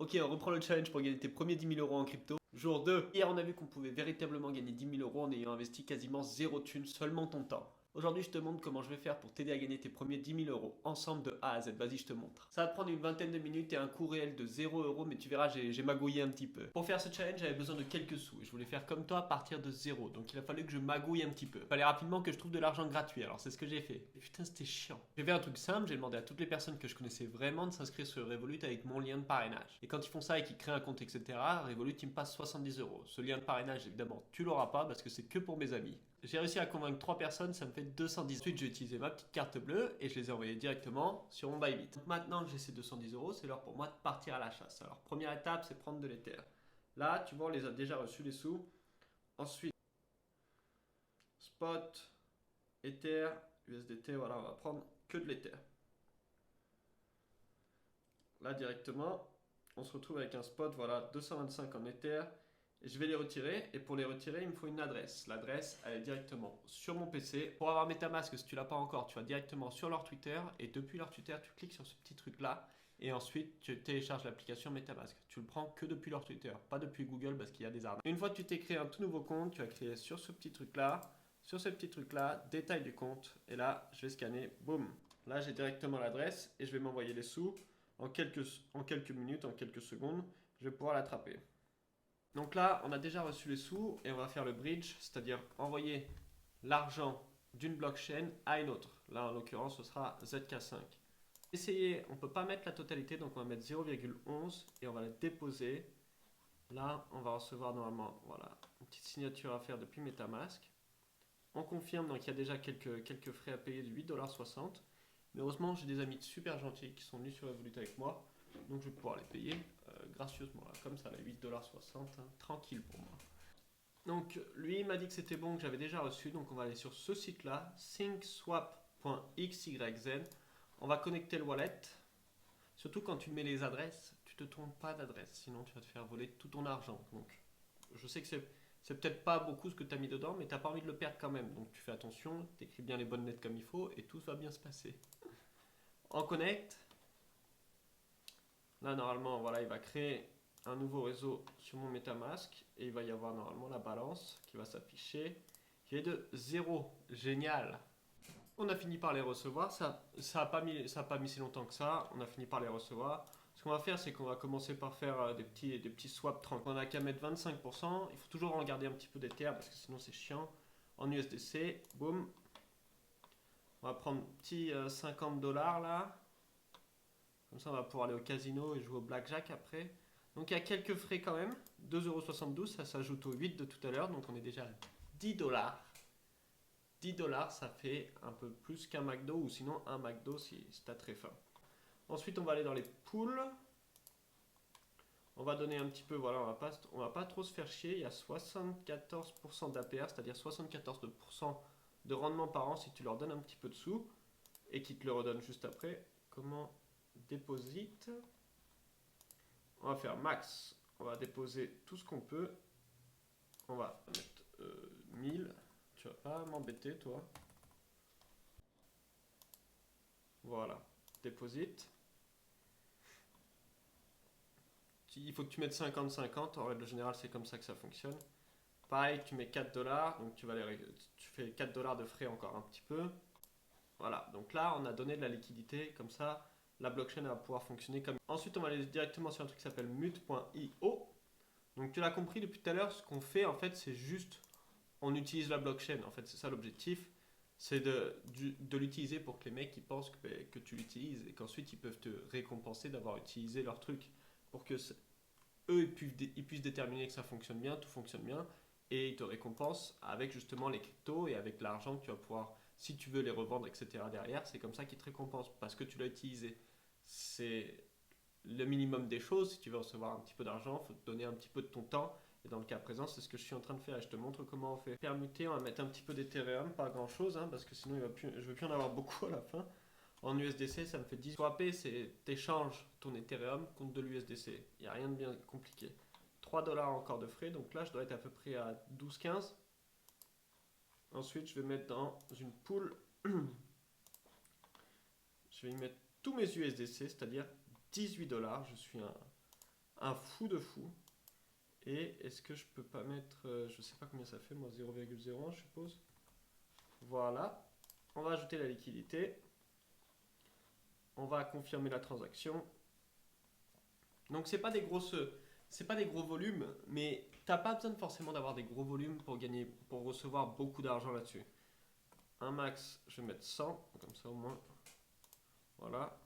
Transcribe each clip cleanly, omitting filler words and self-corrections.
Ok, on reprend le challenge pour gagner tes premiers 10 000 euros en crypto. Jour 2. Hier, on a vu qu'on pouvait véritablement gagner 10 000 euros en ayant investi quasiment zéro thune, seulement ton temps. Aujourd'hui, je te montre comment je vais faire pour t'aider à gagner tes premiers 10 000 euros ensemble de A à Z. Vas-y, je te montre. Ça va te prendre une vingtaine de minutes et un coût réel de 0 euros, mais tu verras, j'ai magouillé un petit peu. Pour faire ce challenge, j'avais besoin de quelques sous et je voulais faire comme toi, partir de zéro. Donc il a fallu que je magouille un petit peu. Il fallait rapidement que je trouve de l'argent gratuit, alors c'est ce que j'ai fait. Et putain, c'était chiant. J'ai fait un truc simple, j'ai demandé à toutes les personnes que je connaissais vraiment de s'inscrire sur Revolut avec mon lien de parrainage. Et quand ils font ça et qu'ils créent un compte, etc., Revolut, il me passe 70 euros. Ce lien de parrainage, évidemment, tu l'auras pas parce que c'est que pour mes amis. J'ai réussi à convaincre 3 personnes, ça me fait 210. Ensuite, j'ai utilisé ma petite carte bleue et je les ai envoyées directement sur mon Bybit. Donc maintenant que j'ai ces 210 euros, c'est l'heure pour moi de partir à la chasse. Alors, première étape, c'est prendre de l'Ether. Là, tu vois, on les a déjà reçus les sous. Ensuite, spot, Ether, USDT, voilà, on va prendre que de l'Ether. Là, directement, on se retrouve avec un spot, voilà, 225 en Ether. Et je vais les retirer. Et pour les retirer, il me faut une adresse. L'adresse, elle est directement sur mon PC. Pour avoir MetaMask, si tu l'as pas encore, tu vas directement sur leur Twitter. Et depuis leur Twitter, tu cliques sur ce petit truc-là. Et ensuite, tu télécharges l'application MetaMask. Tu le prends que depuis leur Twitter, pas depuis Google parce qu'il y a des arnaques. Une fois que tu t'es créé un tout nouveau compte, tu vas créer sur ce petit truc-là. Sur ce petit truc-là, détail du compte. Et là, je vais scanner. Boum. Là, j'ai directement l'adresse et je vais m'envoyer les sous. En quelques minutes, en quelques secondes, je vais pouvoir l'attraper. Donc là, on a déjà reçu les sous et on va faire le bridge, c'est-à-dire envoyer l'argent d'une blockchain à une autre. Là, en l'occurrence, ce sera ZK5. Essayez, on ne peut pas mettre la totalité, donc on va mettre 0,11 et on va la déposer. Là, on va recevoir normalement, voilà, une petite signature à faire depuis MetaMask. On confirme, donc il y a déjà quelques frais à payer de 8,60 $. Mais heureusement, j'ai des amis super gentils qui sont venus sur Revolut avec moi. Donc je vais pouvoir les payer gracieusement, là, comme ça, les 8,60 $, hein, tranquille pour moi. Donc lui, il m'a dit que c'était bon, que j'avais déjà reçu. Donc on va aller sur ce site-là, thinkswap.xyz. On va connecter le wallet. Surtout quand tu mets les adresses, tu te trompes pas d'adresse, sinon tu vas te faire voler tout ton argent. Donc je sais que c'est peut-être pas beaucoup ce que tu as mis dedans, mais tu n'as pas envie de le perdre quand même. Donc tu fais attention, tu écris bien les bonnes lettres comme il faut et tout va bien se passer. On connecte. Là, normalement, voilà, il va créer un nouveau réseau sur mon MetaMask et il va y avoir normalement la balance qui va s'afficher qui est de 0. Génial. On a fini par les recevoir. Ça a pas mis si longtemps que ça. On a fini par les recevoir. Ce qu'on va faire, c'est qu'on va commencer par faire des petits swaps tranquilles. On n'a qu'à mettre 25%. Il faut toujours en garder un petit peu d'Ether parce que sinon c'est chiant. En USDC, boum. On va prendre petit 50 $ là. Comme ça, on va pouvoir aller au casino et jouer au blackjack après. Donc il y a quelques frais quand même. 2,72 €, ça s'ajoute aux 8 de tout à l'heure. Donc on est déjà à 10 $. 10 $, ça fait un peu plus qu'un McDo ou sinon un McDo si t'as très faim. Ensuite, on va aller dans les pools. On va donner un petit peu, voilà, on va pas trop se faire chier. Il y a 74% d'APR, c'est-à-dire 74% de rendement par an si tu leur donnes un petit peu de sous et qu'ils te le redonnent juste après. Comment déposite? On va faire max. On va déposer tout ce qu'on peut. On va mettre 1000. Tu vas pas m'embêter, toi. Voilà. Déposite. Il faut que tu mettes 50-50. En règle générale, c'est comme ça que ça fonctionne. Pareil, tu mets 4 $. Donc tu fais 4 $ de frais encore un petit peu. Voilà. Donc là, on a donné de la liquidité. Comme ça, la blockchain va pouvoir fonctionner comme. Ensuite, on va aller directement sur un truc qui s'appelle mute.io. Donc tu l'as compris depuis tout à l'heure, ce qu'on fait en fait, c'est juste on utilise la blockchain. En fait, c'est ça l'objectif. C'est de l'utiliser pour que les mecs ils pensent que tu l'utilises et qu'ensuite ils peuvent te récompenser d'avoir utilisé leur truc pour que eux ils puissent déterminer que ça fonctionne bien, tout fonctionne bien et ils te récompensent avec justement les cryptos et avec l'argent que tu vas pouvoir, si tu veux les revendre, etc. derrière. C'est comme ça qu'ils te récompensent parce que tu l'as utilisé. C'est le minimum des choses. Si tu veux recevoir un petit peu d'argent, il faut te donner un petit peu de ton temps. Et dans le cas présent, c'est ce que je suis en train de faire. Et je te montre comment on fait. Permuter, on va mettre un petit peu d'Ethereum, pas grand chose, hein, parce que sinon je ne vais plus en avoir beaucoup à la fin. En USDC, ça me fait 10. Swapper, c'est t'échanges ton Ethereum contre de l'USDC. Il n'y a rien de bien compliqué. 3 $ encore de frais, donc là je dois être à peu près à 12-15. Ensuite, je vais mettre dans une pool. Je vais y mettre tous mes USDC, c'est-à-dire 18 $. Je suis un fou de fou. Et est-ce que je peux pas mettre, je sais pas combien ça fait, moi 0,01 je suppose. Voilà. On va ajouter la liquidité. On va confirmer la transaction. Donc c'est pas des gros volumes, mais t'as pas besoin forcément d'avoir des gros volumes pour recevoir beaucoup d'argent là-dessus. Un max, je vais mettre 100, comme ça au moins. Voilà.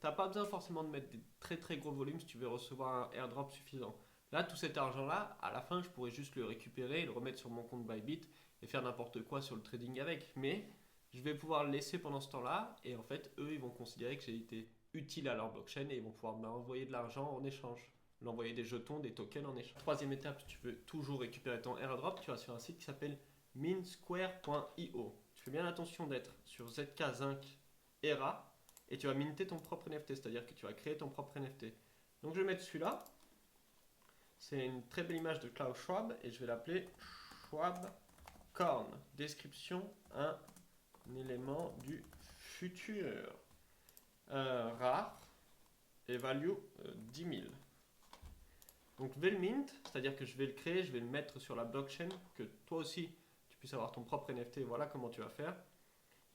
T'as pas besoin forcément de mettre des très gros volumes si tu veux recevoir un airdrop suffisant. Là, tout cet argent-là, à la fin, je pourrais juste le récupérer, le remettre sur mon compte Bybit et faire n'importe quoi sur le trading avec. Mais je vais pouvoir le laisser pendant ce temps-là et en fait, eux, ils vont considérer que j'ai été utile à leur blockchain et ils vont pouvoir m'envoyer de l'argent en échange. L'envoyer des jetons, des tokens en échange. Troisième étape, si tu veux toujours récupérer ton airdrop, tu vas sur un site qui s'appelle minsquare.io. Tu fais bien attention d'être sur ZK-Zinc ERA et tu vas minter ton propre NFT, c'est-à-dire que tu vas créer ton propre NFT. Donc je vais mettre celui-là. C'est une très belle image de Klaus Schwab et je vais l'appeler Schwab Corn. Description, un élément du futur. Rare et value 10 000. Donc je vais le mint, c'est-à-dire que je vais le créer, je vais le mettre sur la blockchain pour que toi aussi tu puisses avoir ton propre NFT. Voilà comment tu vas faire.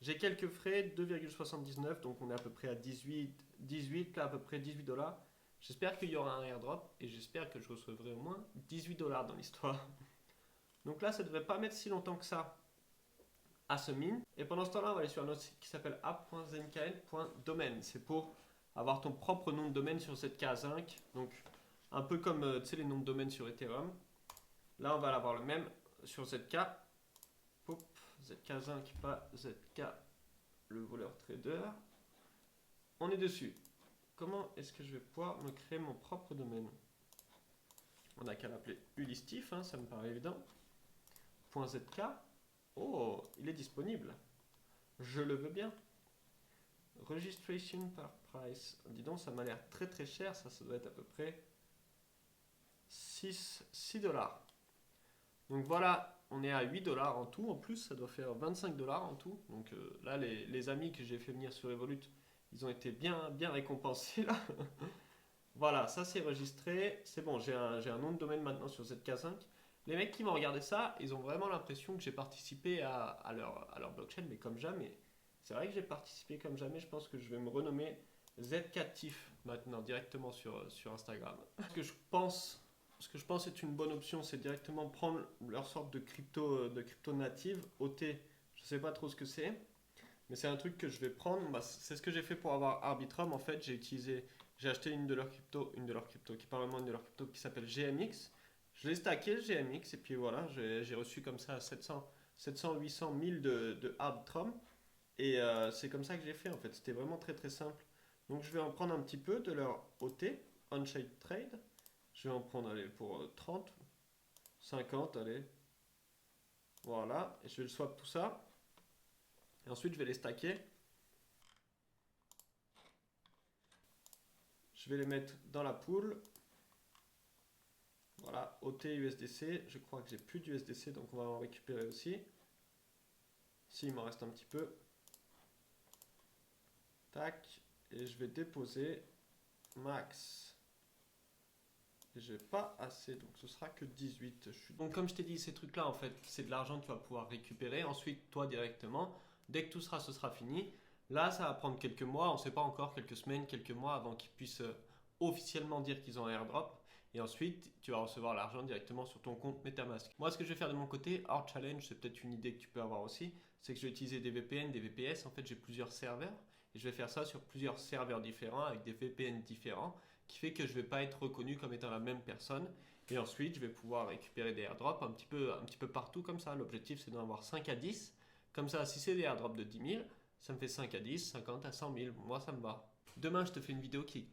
J'ai quelques frais, 2,79, donc on est à peu près à 18, là à peu près 18 $. J'espère qu'il y aura un airdrop et j'espère que je recevrai au moins 18 $ dans l'histoire. Donc là, ça ne devrait pas mettre si longtemps que ça à ce mint. Et pendant ce temps-là, on va aller sur un autre site qui s'appelle app.znkn.domain. C'est pour avoir ton propre nom de domaine sur cette ZK-Zinc. Donc un peu comme tu sais, les noms de domaine sur Ethereum. Là, on va avoir le même sur ZK. Poup, ZK-Zinc, pas ZK, le voleur trader. On est dessus. Comment est-ce que je vais pouvoir me créer mon propre domaine? On n'a qu'à l'appeler Ulistif, hein, ça me paraît évident. .zk. Oh, il est disponible. Je le veux bien. Registration par price. Dis donc, ça m'a l'air très cher. Ça doit être à peu près 6 $. Donc voilà, on est à 8 $ en tout. En plus, ça doit faire 25 $ en tout. Donc là, les amis que j'ai fait venir sur Revolut, ils ont été bien récompensés là. Voilà, ça c'est enregistré. C'est bon, j'ai un nom de domaine maintenant sur ZK-Zinc. Les mecs qui vont regarder ça, ils ont vraiment l'impression que j'ai participé à leur blockchain, mais comme jamais. C'est vrai que j'ai participé comme jamais. Je pense que je vais me renommer ZKTIF maintenant directement sur Instagram. Ce que je pense est une bonne option, c'est directement prendre leur sorte de crypto native, OT. Je sais pas trop ce que c'est, mais c'est un truc que je vais prendre. Bah, c'est ce que j'ai fait pour avoir Arbitrum. En fait, j'ai acheté une de leurs cryptos, qui est pas vraiment une de leurs cryptos, qui s'appelle GMX. Je l'ai stacké le GMX et puis voilà, j'ai reçu comme ça 700, 800 000 de Arbitrum. Et c'est comme ça que j'ai fait en fait. C'était vraiment très simple. Donc je vais en prendre un petit peu de leur OT, On-Chain Trade. Je vais en prendre allez, pour 30, 50, allez. Voilà. Et je vais le swap tout ça. Et ensuite je vais les stacker. Je vais les mettre dans la pool. Voilà, OT USDC. Je crois que j'ai plus d'USDC, donc on va en récupérer aussi. Si, il m'en reste un petit peu. Tac. Et je vais déposer max. Et j'ai pas assez, donc ce sera que 18. Donc comme je t'ai dit, ces trucs-là, en fait, c'est de l'argent que tu vas pouvoir récupérer. Ensuite, toi directement, dès que tout sera, ce sera fini. Là, ça va prendre quelques mois, on ne sait pas encore, quelques semaines, quelques mois avant qu'ils puissent officiellement dire qu'ils ont un airdrop. Et ensuite, tu vas recevoir l'argent directement sur ton compte MetaMask. Moi, ce que je vais faire de mon côté, hors challenge, c'est peut-être une idée que tu peux avoir aussi, c'est que je vais utiliser des VPN, des VPS. En fait, j'ai plusieurs serveurs et je vais faire ça sur plusieurs serveurs différents avec des VPN différents, qui fait que je ne vais pas être reconnu comme étant la même personne. Et ensuite, je vais pouvoir récupérer des airdrops un petit peu partout comme ça. L'objectif, c'est d'en avoir 5 à 10. Comme ça, si c'est des airdrops de 10 000, ça me fait 5 à 10, 50 à 100 000. Moi, ça me va. Demain, je te fais une vidéo qui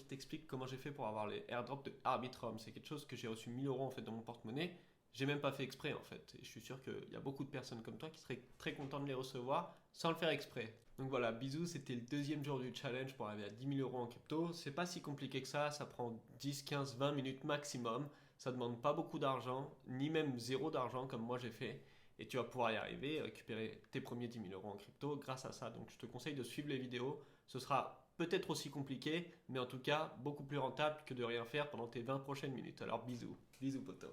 t'explique comment j'ai fait pour avoir les airdrops de Arbitrum. C'est quelque chose que j'ai reçu 1000 € en fait dans mon porte-monnaie. J'ai même pas fait exprès en fait. Et je suis sûr qu'il y a beaucoup de personnes comme toi qui seraient très contents de les recevoir sans le faire exprès. Donc voilà, bisous, c'était le deuxième jour du challenge pour arriver à 10 000 € en crypto. C'est pas si compliqué que ça prend 10, 15, 20 minutes maximum. Ça demande pas beaucoup d'argent, ni même zéro d'argent comme moi j'ai fait. Et tu vas pouvoir y arriver, récupérer tes premiers 10 000 € en crypto grâce à ça. Donc je te conseille de suivre les vidéos. Ce sera peut-être aussi compliqué, mais en tout cas beaucoup plus rentable que de rien faire pendant tes 20 prochaines minutes. Alors bisous, bisous poto.